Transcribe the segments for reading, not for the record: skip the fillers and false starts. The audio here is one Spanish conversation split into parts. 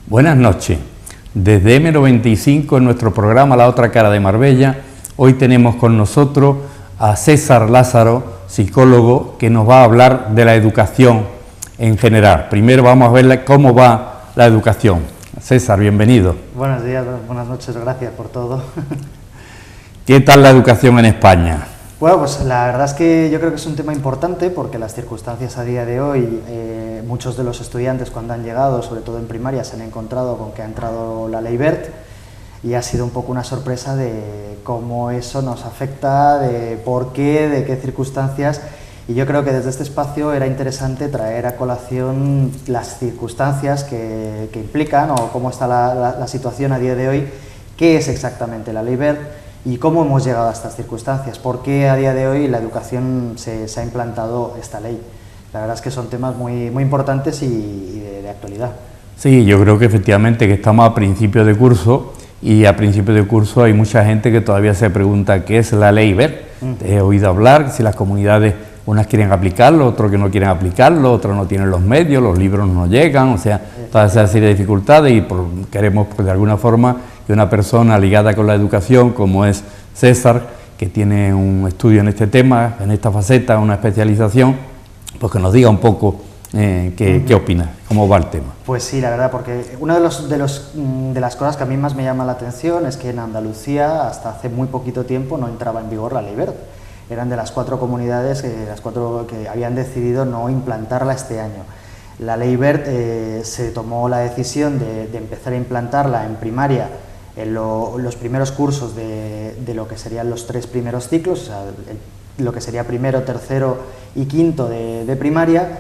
Buenas noches. Desde M95, en nuestro programa La Otra Cara de Marbella, hoy tenemos con nosotros a César Lázaro, psicólogo, que nos va a hablar de la educación en general. Primero vamos a ver cómo va la educación. César, bienvenido. Buenos días, buenas noches, gracias por todo. ¿Qué tal la educación en España? Bueno, pues la verdad es que yo creo que es un tema importante porque las circunstancias a día de hoy, muchos de los estudiantes cuando han llegado, sobre todo en primaria, se han encontrado con que ha entrado la Ley Wert y ha sido un poco una sorpresa de cómo eso nos afecta, de por qué, de qué circunstancias, y yo creo que desde este espacio era interesante traer a colación las circunstancias que implican o cómo está la situación a día de hoy, qué es exactamente la Ley Wert, y cómo hemos llegado a estas circunstancias, por qué a día de hoy la educación se ha implantado esta ley. La verdad es que son temas muy importantes y de actualidad. Sí, yo creo que efectivamente que estamos a principio de curso y a principio de curso hay mucha gente que todavía se pregunta qué es la ley Wert. He oído hablar, si las comunidades unas quieren aplicarlo, otros que no quieren aplicarlo, otros no tienen los medios, los libros no llegan, o sea, toda esa serie de dificultades y queremos de alguna forma que una persona ligada con la educación como es César, que tiene un estudio en este tema, en esta faceta, una especialización, pues que nos diga un poco qué opina, cómo va el tema. Pues sí, la verdad, porque una de las cosas que a mí más me llama la atención es que en Andalucía hasta hace muy poquito tiempo no entraba en vigor la Ley Wert. Eran de las 4 comunidades, las 4 que habían decidido no implantarla este año. La Ley Wert se tomó la decisión de empezar a implantarla en primaria en los primeros cursos de lo que serían los 3 primeros ciclos, o sea, lo que sería primero, tercero y quinto de primaria,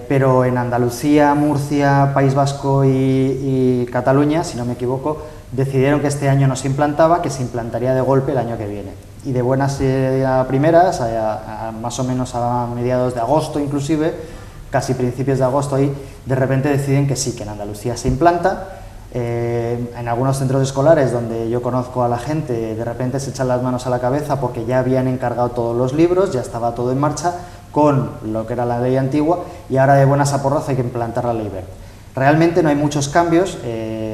pero en Andalucía, Murcia, País Vasco y Cataluña, si no me equivoco, decidieron que este año no se implantaba, que se implantaría de golpe el año que viene. Y de buenas a primeras, más o menos a mediados de agosto inclusive, casi principios de agosto, ahí de repente deciden que sí, que en Andalucía se implanta. En algunos centros escolares donde yo conozco a la gente, de repente se echan las manos a la cabeza porque ya habían encargado todos los libros, ya estaba todo en marcha con lo que era la ley antigua y ahora de buenas a porras hay que implantar la Ley Wert. Realmente no hay muchos cambios,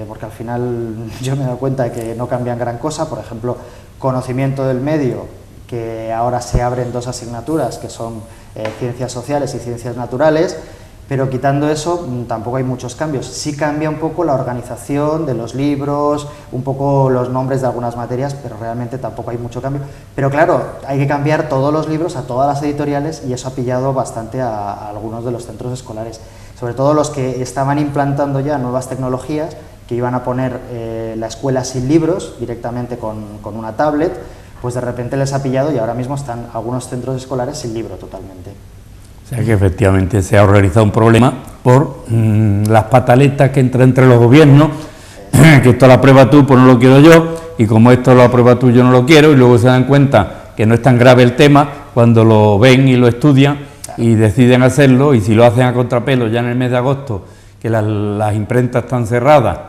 porque al final yo me he dado cuenta de que no cambian gran cosa. Por ejemplo, conocimiento del medio, que ahora se abren 2 asignaturas que son ciencias sociales y ciencias naturales, pero quitando eso tampoco hay muchos cambios. Sí cambia un poco la organización de los libros, un poco los nombres de algunas materias, pero realmente tampoco hay mucho cambio. Pero claro, hay que cambiar todos los libros a todas las editoriales y eso ha pillado bastante a algunos de los centros escolares, sobre todo los que estaban implantando ya nuevas tecnologías, que iban a poner la escuela sin libros, directamente con una tablet, pues de repente les ha pillado y ahora mismo están algunos centros escolares sin libro totalmente. O sea que efectivamente se ha organizado un problema por las pataletas que entran entre los gobiernos, que esto lo aprueba tú, pues no lo quiero yo, y como esto lo aprueba tú, yo no lo quiero, y luego se dan cuenta que no es tan grave el tema cuando lo ven y lo estudian y deciden hacerlo, y si lo hacen a contrapelo ya en el mes de agosto, que las imprentas están cerradas,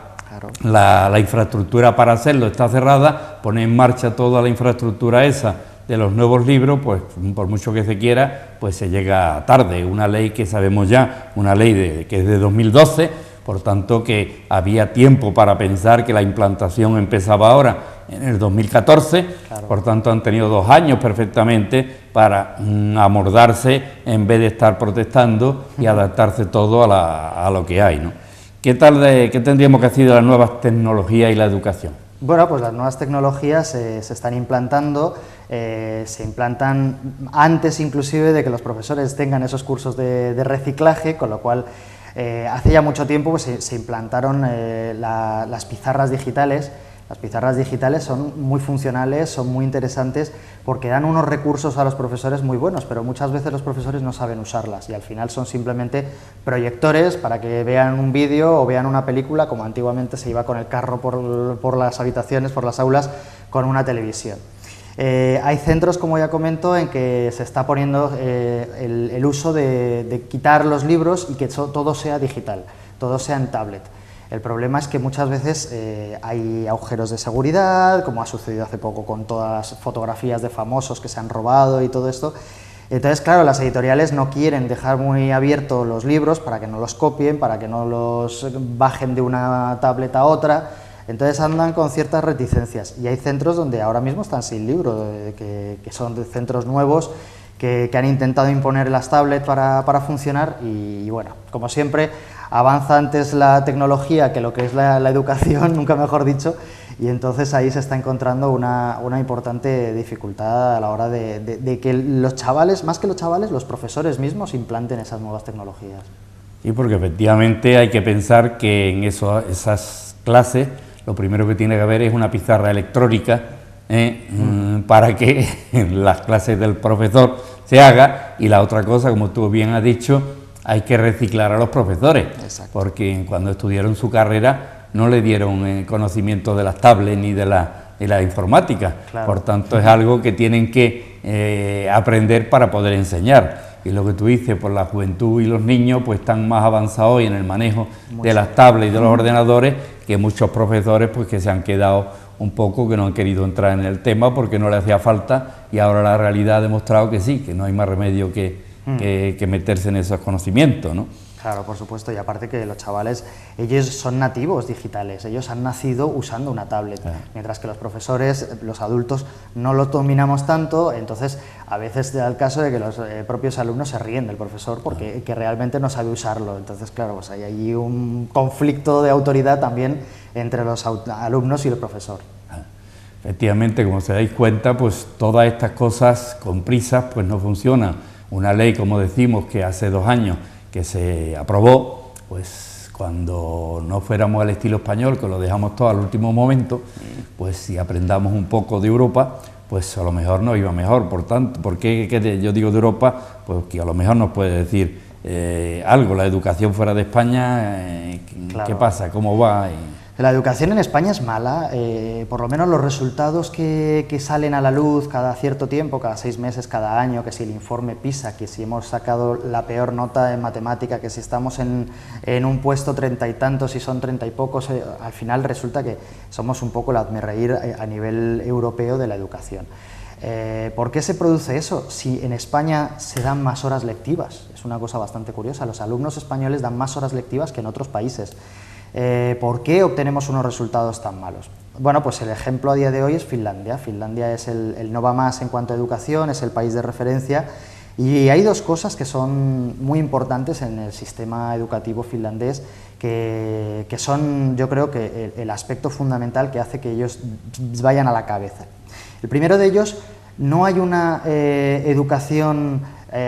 la infraestructura para hacerlo está cerrada, pone en marcha toda la infraestructura esa de los nuevos libros, pues por mucho que se quiera, pues se llega tarde. Una ley que sabemos ya, una ley que es de 2012, por tanto que había tiempo para pensar que la implantación empezaba ahora en el 2014, claro. Por tanto han tenido 2 años perfectamente para amordarse en vez de estar protestando y adaptarse todo a lo que hay, ¿no? ¿Qué tendríamos que hacer de las nuevas tecnologías y la educación? Bueno, pues las nuevas tecnologías se están implantando, se implantan antes inclusive de que los profesores tengan esos cursos de reciclaje, con lo cual hace ya mucho tiempo pues, se implantaron las pizarras digitales. Las pizarras digitales son muy funcionales, son muy interesantes porque dan unos recursos a los profesores muy buenos, pero muchas veces los profesores no saben usarlas y al final son simplemente proyectores para que vean un vídeo o vean una película, como antiguamente se iba con el carro por las habitaciones, por las aulas, con una televisión. Hay centros, como ya comento, en que se está poniendo el uso de quitar los libros y que todo sea digital, todo sea en tablet. El problema es que muchas veces hay agujeros de seguridad, como ha sucedido hace poco con todas las fotografías de famosos que se han robado y todo esto. Entonces, claro, las editoriales no quieren dejar muy abiertos los libros para que no los copien, para que no los bajen de una tablet a otra. Entonces andan con ciertas reticencias. Y hay centros donde ahora mismo están sin libro, que son de centros nuevos, que han intentado imponer las tablets para funcionar y bueno, como siempre, avanza antes la tecnología que lo que es la educación, nunca mejor dicho, y entonces ahí se está encontrando una importante dificultad a la hora de que los chavales, más que los chavales, los profesores mismos implanten esas nuevas tecnologías. Sí, porque efectivamente hay que pensar que en esas clases lo primero que tiene que haber es una pizarra electrónica para que las clases del profesor se haga, y la otra cosa, como tú bien has dicho, hay que reciclar a los profesores. Exacto. Porque cuando estudiaron su carrera no le dieron conocimiento de las tablets ni de la informática, claro. Por tanto es algo que tienen que aprender para poder enseñar. Y lo que tú dices, pues la juventud y los niños pues están más avanzados hoy en el manejo de las tablets y de los ordenadores que muchos profesores pues que se han quedado un poco, que no han querido entrar en el tema porque no le hacía falta, y ahora la realidad ha demostrado que sí, que no hay más remedio que meterse en esos conocimientos, ¿no? Claro, por supuesto, y aparte que los chavales, ellos son nativos digitales, ellos han nacido usando una tablet, mientras que los profesores, los adultos, no lo dominamos tanto, entonces a veces se da el caso de que los propios alumnos se ríen del profesor porque que realmente no sabe usarlo, entonces claro, pues hay allí un conflicto de autoridad también entre los alumnos y el profesor. Efectivamente, como se dais cuenta, pues todas estas cosas con prisas pues no funcionan. Una ley, como decimos, que hace 2 años que se aprobó, pues cuando no fuéramos al estilo español, que lo dejamos todo al último momento, pues si aprendamos un poco de Europa, pues a lo mejor nos iba mejor. Por tanto, ¿por qué yo digo de Europa? Pues que a lo mejor nos puede decir algo, la educación fuera de España, claro. ¿Qué pasa? ¿Cómo va? La educación en España es mala, por lo menos los resultados que salen a la luz cada cierto tiempo, cada 6 meses, cada año, que si el informe PISA, que si hemos sacado la peor nota en matemática, que si estamos en un puesto 30 y tantos y son 30 y pocos, al final resulta que somos un poco el hazmerreír a nivel europeo de la educación. ¿Por qué se produce eso? Si en España se dan más horas lectivas, es una cosa bastante curiosa, los alumnos españoles dan más horas lectivas que en otros países. ¿Por qué obtenemos unos resultados tan malos? Bueno, pues el ejemplo a día de hoy es Finlandia. Finlandia es el no va más en cuanto a educación, es el país de referencia, y hay 2 cosas que son muy importantes en el sistema educativo finlandés que son, yo creo que el aspecto fundamental que hace que ellos vayan a la cabeza. El primero de ellos, no hay una educación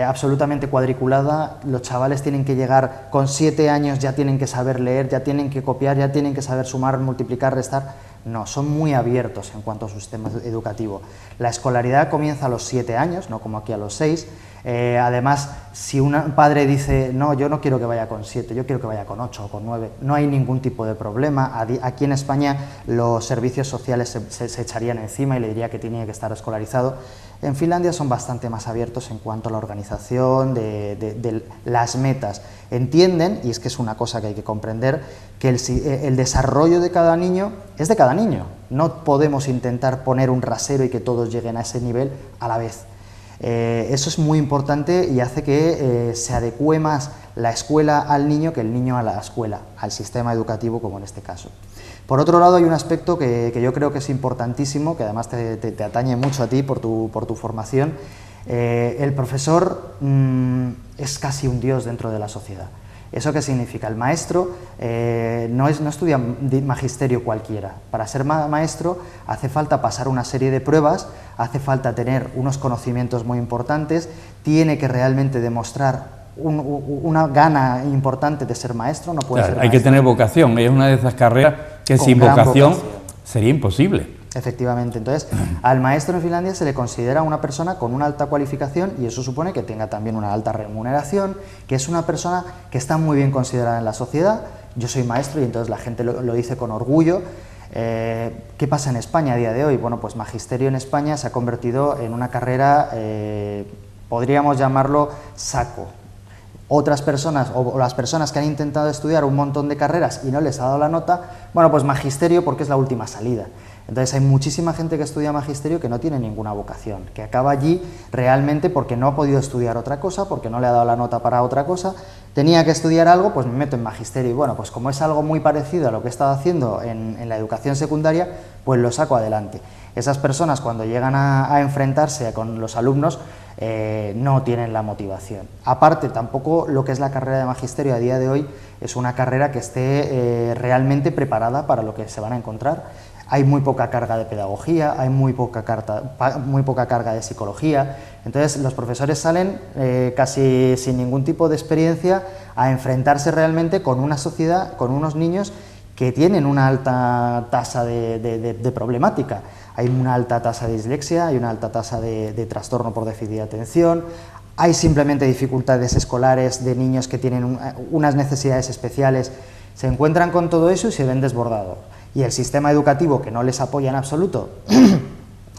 absolutamente cuadriculada. Los chavales tienen que llegar con 7 años, ya tienen que saber leer, ya tienen que copiar, ya tienen que saber sumar, multiplicar, restar. No, son muy abiertos en cuanto a su sistema educativo. La escolaridad comienza a los 7 años, no como aquí a los 6. Además, si un padre dice, no, yo no quiero que vaya con 7, yo quiero que vaya con 8 o con 9, no hay ningún tipo de problema. Aquí en España los servicios sociales se echarían encima y le diría que tiene que estar escolarizado. En Finlandia son bastante más abiertos en cuanto a la organización de las metas. Entienden, y es que es una cosa que hay que comprender, que el desarrollo de cada niño es de cada niño. No podemos intentar poner un rasero y que todos lleguen a ese nivel a la vez. Eso es muy importante y hace que se adecue más la escuela al niño que el niño a la escuela, al sistema educativo como en este caso. Por otro lado, hay un aspecto que yo creo que es importantísimo, que además te atañe mucho a ti por tu formación. El profesor es casi un dios dentro de la sociedad. ¿Eso qué significa? El maestro no estudia magisterio cualquiera. Para ser maestro hace falta pasar una serie de pruebas, hace falta tener unos conocimientos muy importantes, tiene que realmente demostrar una gana importante de ser maestro, no puede ser maestro. Hay que tener vocación, es una de esas carreras que sin vocación sería imposible. Efectivamente, entonces al maestro en Finlandia se le considera una persona con una alta cualificación y eso supone que tenga también una alta remuneración, que es una persona que está muy bien considerada en la sociedad. Yo soy maestro y entonces la gente lo dice con orgullo. ¿Qué pasa en España a día de hoy? Bueno, pues magisterio en España se ha convertido en una carrera, podríamos llamarlo saco. Otras personas, o las personas que han intentado estudiar un montón de carreras y no les ha dado la nota, bueno, pues magisterio porque es la última salida. Entonces hay muchísima gente que estudia magisterio que no tiene ninguna vocación, que acaba allí realmente porque no ha podido estudiar otra cosa, porque no le ha dado la nota para otra cosa, tenía que estudiar algo, pues me meto en magisterio, y bueno, pues como es algo muy parecido a lo que he estado haciendo en la educación secundaria, pues lo saco adelante. Esas personas cuando llegan a enfrentarse con los alumnos no tienen la motivación. Aparte, tampoco lo que es la carrera de magisterio a día de hoy es una carrera que esté realmente preparada para lo que se van a encontrar. Hay muy poca carga de pedagogía, hay muy poca carga de psicología, entonces los profesores salen casi sin ningún tipo de experiencia a enfrentarse realmente con una sociedad, con unos niños que tienen una alta tasa de problemática. Hay una alta tasa de dislexia, hay una alta tasa de trastorno por déficit de atención, hay simplemente dificultades escolares de niños que tienen unas necesidades especiales, se encuentran con todo eso y se ven desbordados. Y el sistema educativo, que no les apoya en absoluto,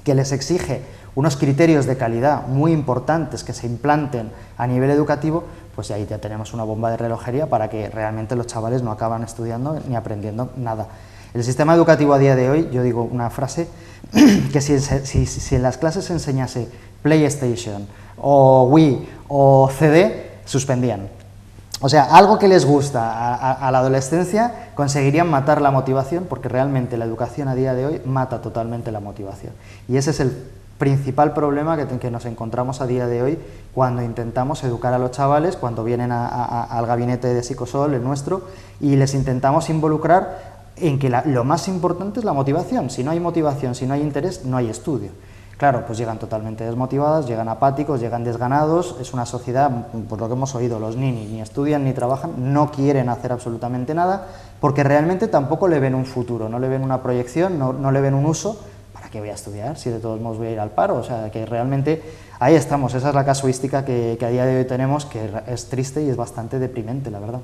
que les exige unos criterios de calidad muy importantes que se implanten a nivel educativo, pues ahí ya tenemos una bomba de relojería para que realmente los chavales no acaban estudiando ni aprendiendo nada. El sistema educativo a día de hoy, yo digo una frase, que si en las clases se enseñase PlayStation o Wii o CD, suspendían. O sea, algo que les gusta a la adolescencia, conseguirían matar la motivación, porque realmente la educación a día de hoy mata totalmente la motivación. Y ese es el principal problema que nos encontramos a día de hoy cuando intentamos educar a los chavales, cuando vienen al gabinete de Psicosol, el nuestro, y les intentamos involucrar en que lo más importante es la motivación. Si no hay motivación, si no hay interés, no hay estudio. Claro, pues llegan totalmente desmotivados, llegan apáticos, llegan desganados, es una sociedad, por lo que hemos oído, los ninis ni estudian ni trabajan, no quieren hacer absolutamente nada, porque realmente tampoco le ven un futuro, no le ven una proyección, no le ven un uso. ¿Para qué voy a estudiar si de todos modos voy a ir al paro? O sea, que realmente ahí estamos, esa es la casuística que a día de hoy tenemos, que es triste y es bastante deprimente, la verdad.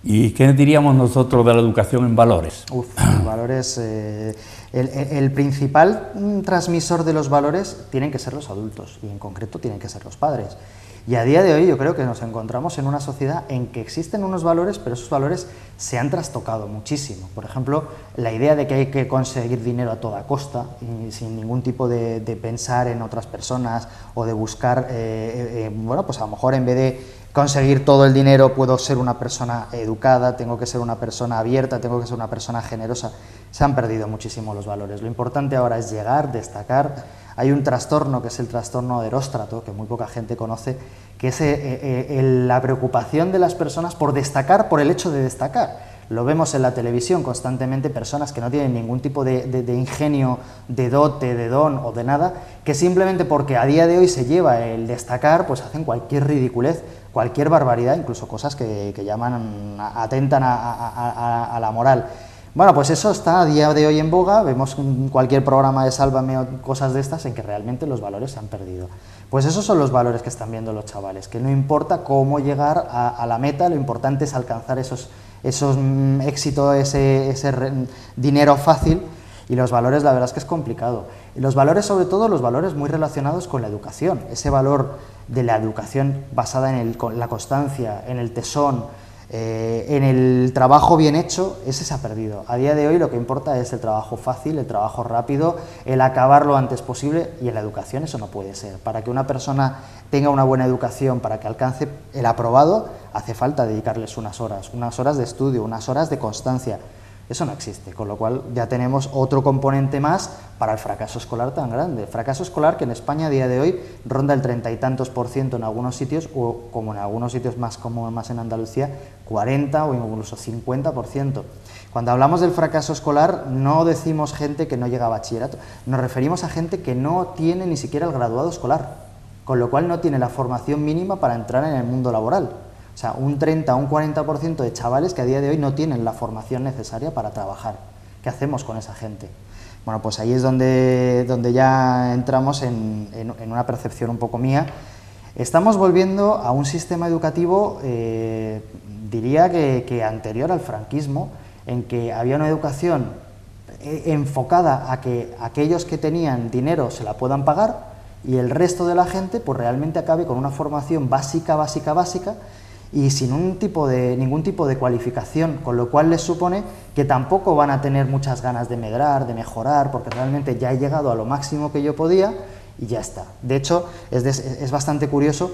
¿Y qué diríamos nosotros de la educación en valores? Valores, el principal transmisor de los valores tienen que ser los adultos, y en concreto tienen que ser los padres. Y a día de hoy yo creo que nos encontramos en una sociedad en que existen unos valores, pero esos valores se han trastocado muchísimo. Por ejemplo, la idea de que hay que conseguir dinero a toda costa, y sin ningún tipo de pensar en otras personas, o de buscar, bueno, pues a lo mejor en vez de conseguir todo el dinero puedo ser una persona educada, tengo que ser una persona abierta, tengo que ser una persona generosa. Se han perdido muchísimo los valores. Lo importante ahora es llegar, destacar. Hay un trastorno que es el trastorno de Eróstrato, que muy poca gente conoce, que es la preocupación de las personas por destacar por el hecho de destacar. Lo vemos en la televisión constantemente, personas que no tienen ningún tipo de ingenio, de dote, de don o de nada, que simplemente porque a día de hoy se lleva el destacar, pues hacen cualquier ridiculez, cualquier barbaridad, incluso cosas que atentan a la moral. Bueno, pues eso está a día de hoy en boga, vemos cualquier programa de Sálvame o cosas de estas en que realmente los valores se han perdido. Pues esos son los valores que están viendo los chavales, que no importa cómo llegar a la meta, lo importante es alcanzar esos éxitos, ese dinero fácil, y los valores la verdad es que es complicado. Y los valores, sobre todo los valores muy relacionados con la educación, ese valor de la educación basada en la constancia, en el tesón, en el trabajo bien hecho, ese se ha perdido. A día de hoy lo que importa es el trabajo fácil, el trabajo rápido, el acabar lo antes posible, y en la educación eso no puede ser. Para que una persona tenga una buena educación, para que alcance el aprobado, hace falta dedicarles unas horas de estudio, unas horas de constancia. Eso no existe, con lo cual ya tenemos otro componente más para el fracaso escolar tan grande. El fracaso escolar que en España a día de hoy ronda el 30 y tantos % en algunos sitios, o como en algunos sitios más, como más en Andalucía, 40 o incluso 50%. Cuando hablamos del fracaso escolar no decimos gente que no llega a bachillerato, nos referimos a gente que no tiene ni siquiera el graduado escolar, con lo cual no tiene la formación mínima para entrar en el mundo laboral. O sea, un 30 o un 40% de chavales que a día de hoy no tienen la formación necesaria para trabajar. ¿Qué hacemos con esa gente? Bueno, pues ahí es donde ya entramos en una percepción un poco mía. Estamos volviendo a un sistema educativo, diría que anterior al franquismo, en que había una educación enfocada a que aquellos que tenían dinero se la puedan pagar y el resto de la gente pues realmente acabe con una formación básica y sin ningún tipo de cualificación, con lo cual les supone que tampoco van a tener muchas ganas de medrar, de mejorar, porque realmente ya he llegado a lo máximo que yo podía y ya está. De hecho, es bastante curioso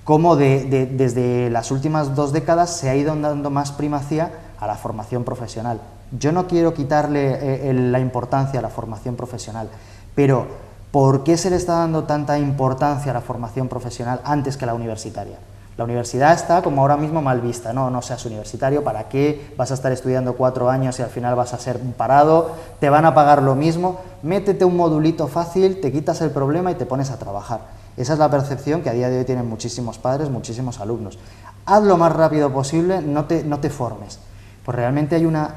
cómo desde las últimas 2 décadas se ha ido dando más primacía a la formación profesional. Yo no quiero quitarle la importancia a la formación profesional, pero ¿por qué se le está dando tanta importancia a la formación profesional antes que a la universitaria? La universidad está como ahora mismo mal vista, no seas universitario, ¿para qué vas a estar estudiando 4 años y al final vas a ser un parado? Te van a pagar lo mismo, métete un modulito fácil, te quitas el problema y te pones a trabajar. Esa es la percepción que a día de hoy tienen muchísimos padres, muchísimos alumnos. Haz lo más rápido posible, no te formes. Pues realmente hay una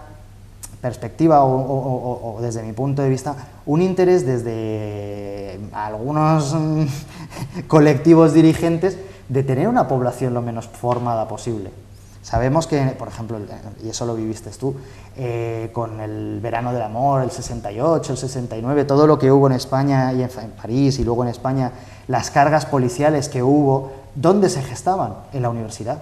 perspectiva o desde mi punto de vista, un interés desde algunos colectivos dirigentes de tener una población lo menos formada posible. Sabemos que, por ejemplo, y eso lo viviste tú, con el verano del amor, el 68, el 69, todo lo que hubo en España y en París y luego en España, las cargas policiales que hubo, ¿dónde se gestaban? En la universidad.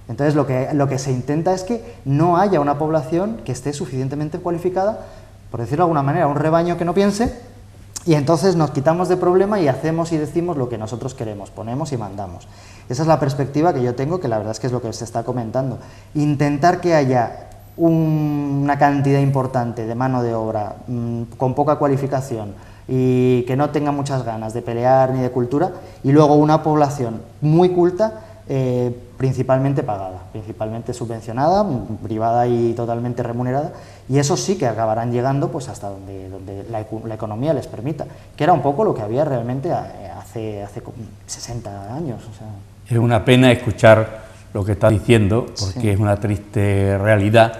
Entonces lo que se intenta es que no haya una población que esté suficientemente cualificada, por decirlo de alguna manera, un rebaño que no piense, y entonces nos quitamos de problema y hacemos y decimos lo que nosotros queremos, ponemos y mandamos. Esa es la perspectiva que yo tengo, que la verdad es que es lo que se está comentando. Intentar que haya una cantidad importante de mano de obra con poca cualificación y que no tenga muchas ganas de pelear ni de cultura, y luego una población muy culta, principalmente pagada, principalmente subvencionada, privada y totalmente remunerada, y eso sí que acabarán llegando pues hasta donde la economía les permita, que era un poco lo que había realmente hace 60 años. O sea. Es una pena escuchar lo que estás diciendo, porque sí, es una triste realidad,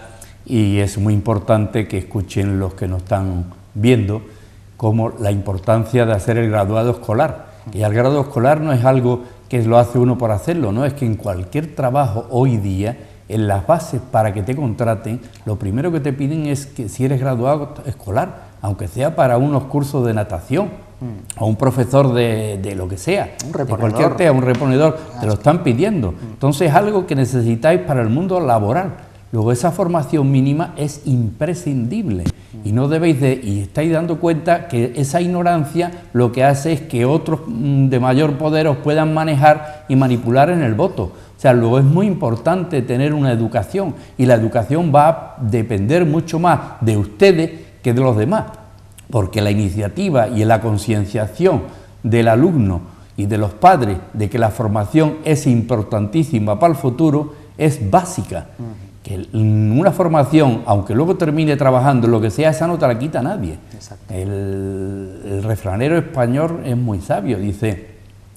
y es muy importante que escuchen los que nos están viendo como la importancia de hacer el graduado escolar. Y el graduado escolar no es algo que lo hace uno por hacerlo, no, es que en cualquier trabajo hoy día, en las bases para que te contraten, lo primero que te piden es que si eres graduado escolar, aunque sea para unos cursos de natación, o un profesor de lo que sea, de cualquier tema, un reponedor, te lo están pidiendo. Entonces es algo que necesitáis para el mundo laboral. Luego esa formación mínima es imprescindible y no debéis y estáis dando cuenta que esa ignorancia lo que hace es que otros de mayor poder os puedan manejar y manipular en el voto. O sea, luego es muy importante tener una educación, y la educación va a depender mucho más de ustedes que de los demás, porque la iniciativa y la concienciación del alumno y de los padres de que la formación es importantísima para el futuro es básica. Que una formación, aunque luego termine trabajando en lo que sea, esa no te la quita nadie. El refranero español es muy sabio, dice,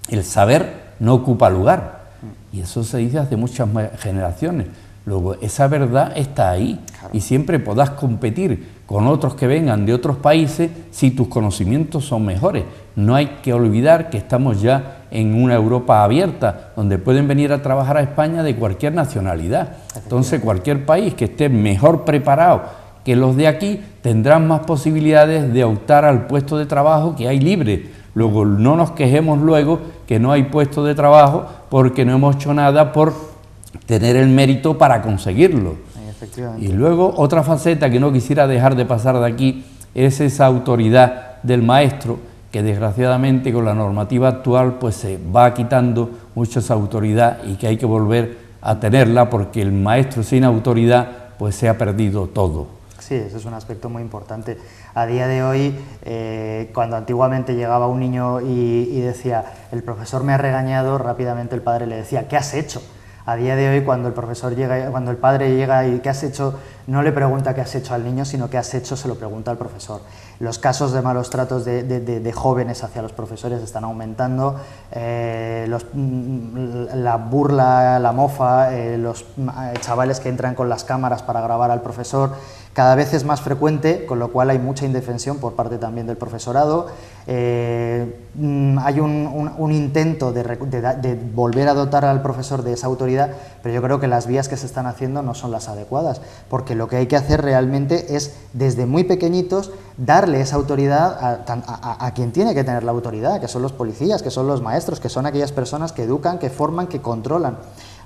el saber no ocupa lugar, y eso se dice hace muchas generaciones. Luego esa verdad está ahí, claro, y siempre podrás competir con otros que vengan de otros países si tus conocimientos son mejores. No hay que olvidar que estamos ya en una Europa abierta, donde pueden venir a trabajar a España de cualquier nacionalidad. Entonces cualquier país que esté mejor preparado que los de aquí tendrán más posibilidades de optar al puesto de trabajo que hay libre. Luego no nos quejemos luego que no hay puesto de trabajo porque no hemos hecho nada por tener el mérito para conseguirlo. Y luego otra faceta que no quisiera dejar de pasar de aquí es esa autoridad del maestro, que desgraciadamente con la normativa actual pues se va quitando mucho esa autoridad, y que hay que volver a tenerla, porque el maestro sin autoridad pues se ha perdido todo. Sí, eso es un aspecto muy importante. A día de hoy, cuando antiguamente llegaba un niño y decía, el profesor me ha regañado, rápidamente el padre le decía, ¿qué has hecho? A día de hoy, cuando el padre llega y ¿qué has hecho?, no le pregunta qué has hecho al niño, sino qué has hecho se lo pregunta al profesor. Los casos de malos tratos de jóvenes hacia los profesores están aumentando, la burla, la mofa, los chavales que entran con las cámaras para grabar al profesor, cada vez es más frecuente, con lo cual hay mucha indefensión por parte también del profesorado. Hay un intento de volver a dotar al profesor de esa autoridad, pero yo creo que las vías que se están haciendo no son las adecuadas, porque porque lo que hay que hacer realmente es, desde muy pequeñitos, darle esa autoridad a quien tiene que tener la autoridad, que son los policías, que son los maestros, que son aquellas personas que educan, que forman, que controlan.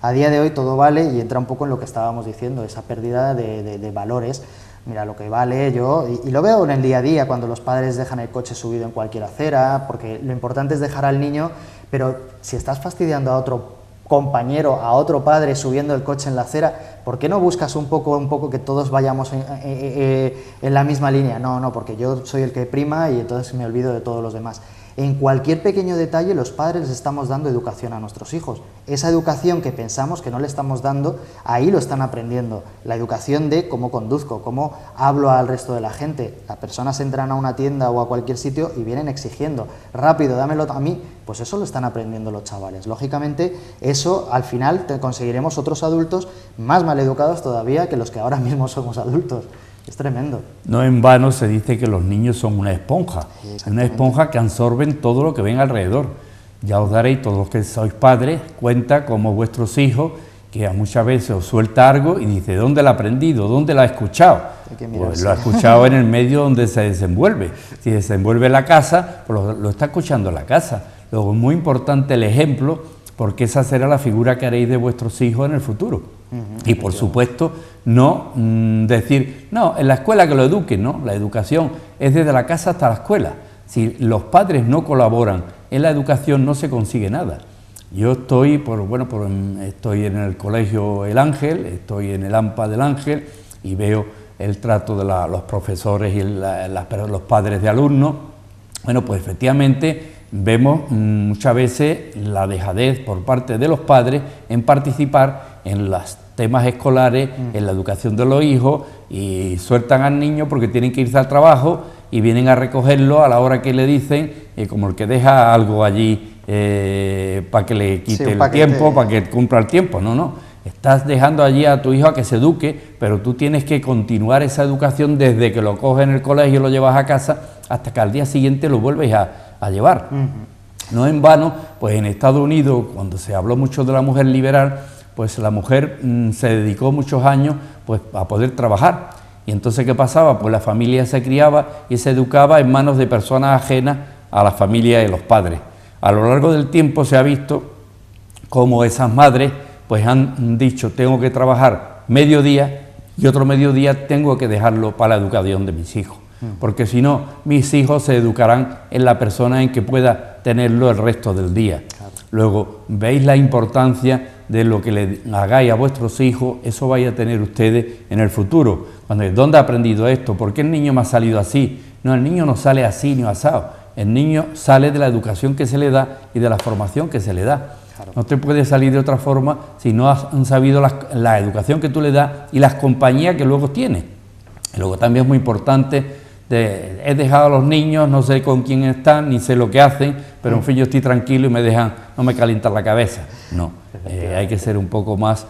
A día de hoy todo vale, y entra un poco en lo que estábamos diciendo, esa pérdida de valores. Mira, lo que vale yo, y lo veo en el día a día, cuando los padres dejan el coche subido en cualquier acera, porque lo importante es dejar al niño, pero si estás fastidiando a otro compañero, a otro padre subiendo el coche en la acera, ¿por qué no buscas un poco que todos vayamos en la misma línea? No, porque yo soy el que prima y entonces me olvido de todos los demás. En cualquier pequeño detalle los padres les estamos dando educación a nuestros hijos. Esa educación que pensamos que no le estamos dando, ahí lo están aprendiendo. La educación de cómo conduzco, cómo hablo al resto de la gente. Las personas entran a una tienda o a cualquier sitio y vienen exigiendo, rápido, dámelo a mí. Pues eso lo están aprendiendo los chavales. Lógicamente, eso al final conseguiremos otros adultos más maleducados todavía que los que ahora mismo somos adultos. Es tremendo. No en vano se dice que los niños son una esponja que absorben todo lo que ven alrededor. Ya os daréis, todos los que sois padres, cuenta como vuestros hijos, que muchas veces os suelta algo y dice, ¿dónde lo ha aprendido? ¿Dónde lo ha escuchado? Pues lo ha escuchado en el medio donde se desenvuelve. Si desenvuelve en la casa, pues lo está escuchando en la casa. Luego, muy importante el ejemplo, porque esa será la figura que haréis de vuestros hijos en el futuro. Y por supuesto, no decir, no, en la escuela que lo eduquen, ¿no? La educación es desde la casa hasta la escuela. Si los padres no colaboran en la educación, no se consigue nada. Yo estoy, estoy en el colegio El Ángel, estoy en el AMPA del Ángel y veo el trato de los profesores y los padres de alumnos. Bueno, pues efectivamente vemos muchas veces la dejadez por parte de los padres en participar en los temas escolares, en la educación de los hijos, y sueltan al niño porque tienen que irse al trabajo y vienen a recogerlo a la hora que le dicen, como el que deja algo allí para que le quite el tiempo, para que cumpla el tiempo. No, estás dejando allí a tu hijo a que se eduque, pero tú tienes que continuar esa educación desde que lo coges en el colegio y lo llevas a casa hasta que al día siguiente lo vuelves a llevar. No en vano, pues en Estados Unidos, cuando se habló mucho de la mujer liberal, pues la mujer se dedicó muchos años pues a poder trabajar. Y entonces, ¿qué pasaba? Pues la familia se criaba y se educaba en manos de personas ajenas a la familia y los padres. A lo largo del tiempo se ha visto cómo esas madres pues han dicho, tengo que trabajar mediodía y otro mediodía tengo que dejarlo para la educación de mis hijos. Porque si no, mis hijos se educarán en la persona en que pueda tenerlo el resto del día. Claro. Luego, veis la importancia de lo que le hagáis a vuestros hijos, eso vais a tener ustedes en el futuro. ¿Dónde ha aprendido esto? ¿Por qué el niño me ha salido así? No, el niño no sale así ni asado. El niño sale de la educación que se le da y de la formación que se le da. Claro. No te puede salir de otra forma si no has sabido la educación que tú le das y las compañías que luego tiene. Y luego también es muy importante, he dejado a los niños, no sé con quién están, ni sé lo que hacen, pero en fin, yo estoy tranquilo y no me calientan la cabeza. No, hay que ser un poco más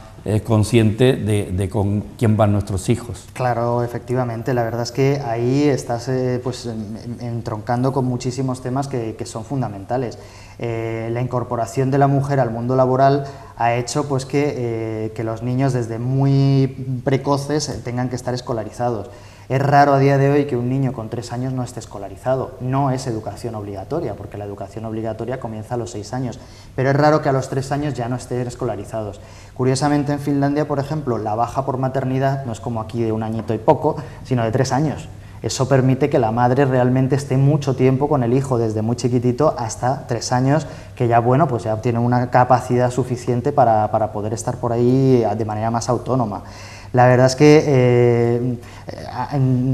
consciente de con quién van nuestros hijos. Claro, efectivamente, la verdad es que ahí estás entroncando con muchísimos temas que son fundamentales. La incorporación de la mujer al mundo laboral ha hecho pues que los niños desde muy precoces tengan que estar escolarizados. Es raro a día de hoy que un niño con 3 años no esté escolarizado. No es educación obligatoria, porque la educación obligatoria comienza a los 6 años, pero es raro que a los 3 años ya no estén escolarizados. Curiosamente, en Finlandia, por ejemplo, la baja por maternidad no es como aquí de 1 añito y poco, sino de 3 años. Eso permite que la madre realmente esté mucho tiempo con el hijo, desde muy chiquitito hasta 3 años, que ya, bueno, pues ya tiene una capacidad suficiente para poder estar por ahí de manera más autónoma. La verdad es que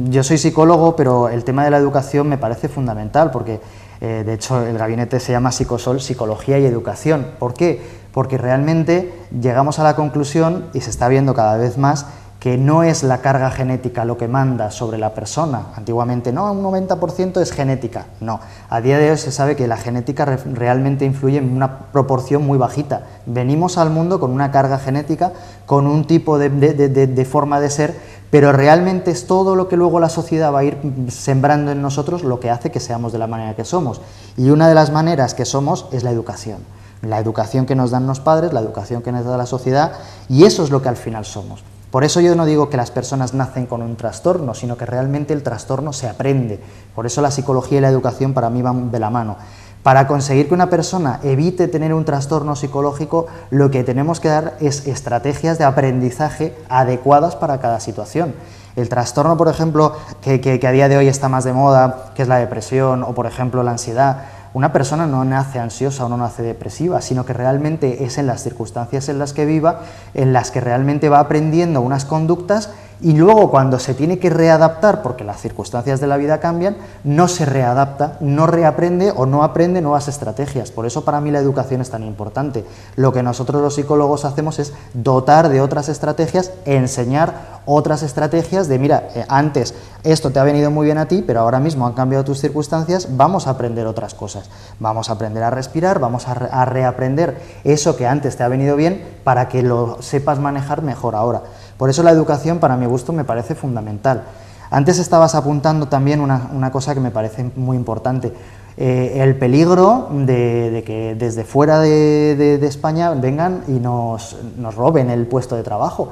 yo soy psicólogo, pero el tema de la educación me parece fundamental, porque de hecho el gabinete se llama Psicosol, Psicología y Educación. ¿Por qué? Porque realmente llegamos a la conclusión, y se está viendo cada vez más, que no es la carga genética lo que manda sobre la persona. Antiguamente, no, un 90% es genética. No, a día de hoy se sabe que la genética realmente influye en una proporción muy bajita. Venimos al mundo con una carga genética, con un tipo de forma de ser, pero realmente es todo lo que luego la sociedad va a ir sembrando en nosotros lo que hace que seamos de la manera que somos. Y una de las maneras que somos es la educación. La educación que nos dan los padres, la educación que nos da la sociedad, y eso es lo que al final somos. Por eso yo no digo que las personas nacen con un trastorno, sino que realmente el trastorno se aprende. Por eso la psicología y la educación para mí van de la mano. Para conseguir que una persona evite tener un trastorno psicológico, lo que tenemos que dar es estrategias de aprendizaje adecuadas para cada situación. El trastorno, por ejemplo, que a día de hoy está más de moda, que es la depresión o, por ejemplo, la ansiedad, una persona no nace ansiosa o no nace depresiva, sino que realmente es en las circunstancias en las que viva, en las que realmente va aprendiendo unas conductas y luego cuando se tiene que readaptar, porque las circunstancias de la vida cambian, no se readapta, no reaprende o no aprende nuevas estrategias. Por eso para mí la educación es tan importante. Lo que nosotros los psicólogos hacemos es dotar de otras estrategias, enseñar otras estrategias de, mira, antes esto te ha venido muy bien a ti, pero ahora mismo han cambiado tus circunstancias, vamos a aprender otras cosas. Vamos a aprender a respirar, vamos a reaprender eso que antes te ha venido bien para que lo sepas manejar mejor ahora. Por eso la educación, para mi gusto, me parece fundamental. Antes estabas apuntando también una cosa que me parece muy importante, el peligro de que desde fuera de España vengan y nos roben el puesto de trabajo.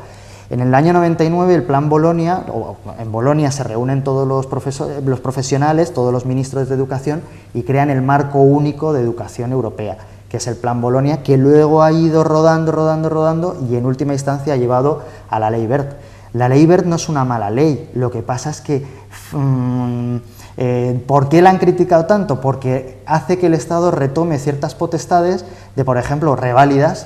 En el año 99 el Plan Bolonia, en Bolonia se reúnen todos los profesionales, todos los ministros de educación y crean el marco único de educación europea, que es el Plan Bolonia, que luego ha ido rodando y en última instancia ha llevado a la Ley Wert. La Ley Wert no es una mala ley, lo que pasa es que ¿por qué la han criticado tanto? Porque hace que el Estado retome ciertas potestades de, por ejemplo, reválidas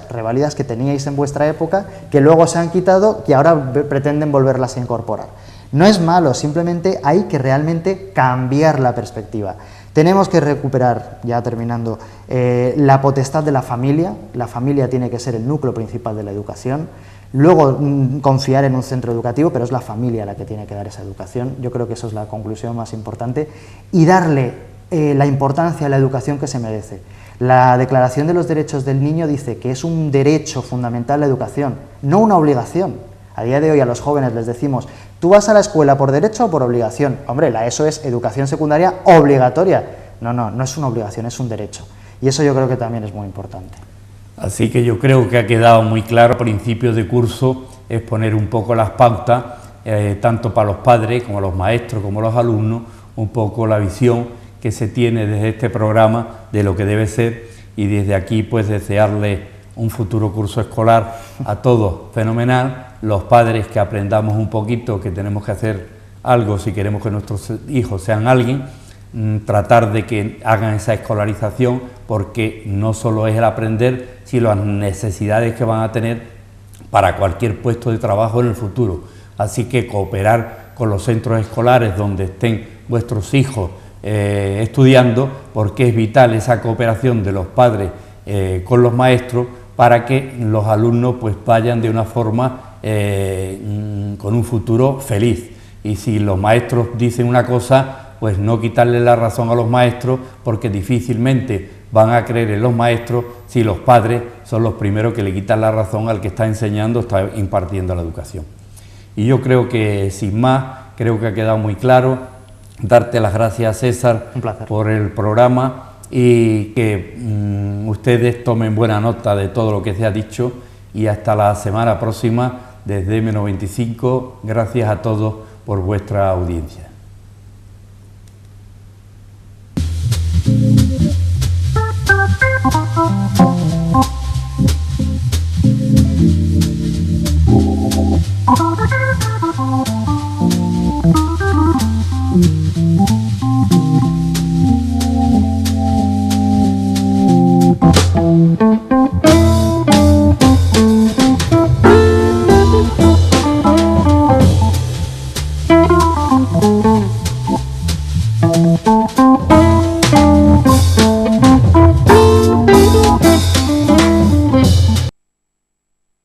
que teníais en vuestra época, que luego se han quitado y ahora pretenden volverlas a incorporar. No es malo, simplemente hay que realmente cambiar la perspectiva. Tenemos que recuperar, ya terminando, la potestad de la familia tiene que ser el núcleo principal de la educación. Luego confiar en un centro educativo, pero es la familia la que tiene que dar esa educación. Yo creo que eso es la conclusión más importante. Y darle la importancia a la educación que se merece. La Declaración de los Derechos del Niño dice que es un derecho fundamental la educación, no una obligación. A día de hoy a los jóvenes les decimos, ¿tú vas a la escuela por derecho o por obligación? Hombre, la ESO es educación secundaria obligatoria. No es una obligación, es un derecho. Y eso yo creo que también es muy importante. Así que yo creo que ha quedado muy claro a principios de curso es poner un poco las pautas, tanto para los padres como los maestros, como los alumnos, un poco la visión que se tiene desde este programa de lo que debe ser y desde aquí pues desearle un futuro curso escolar a todos fenomenal, los padres que aprendamos un poquito que tenemos que hacer algo si queremos que nuestros hijos sean alguien, tratar de que hagan esa escolarización porque no solo es el aprender, sino las necesidades que van a tener para cualquier puesto de trabajo en el futuro. Así que cooperar con los centros escolares donde estén vuestros hijos estudiando, porque es vital esa cooperación de los padres con los maestros para que los alumnos pues vayan de una forma con un futuro feliz. Y si los maestros dicen una cosa, pues no quitarle la razón a los maestros, porque difícilmente van a creer en los maestros si los padres son los primeros que le quitan la razón al que está enseñando, está impartiendo la educación. Y yo creo que, sin más, creo que ha quedado muy claro. Darte las gracias, César, por el programa y que ustedes tomen buena nota de todo lo que se ha dicho y hasta la semana próxima desde M95. Gracias a todos por vuestra audiencia.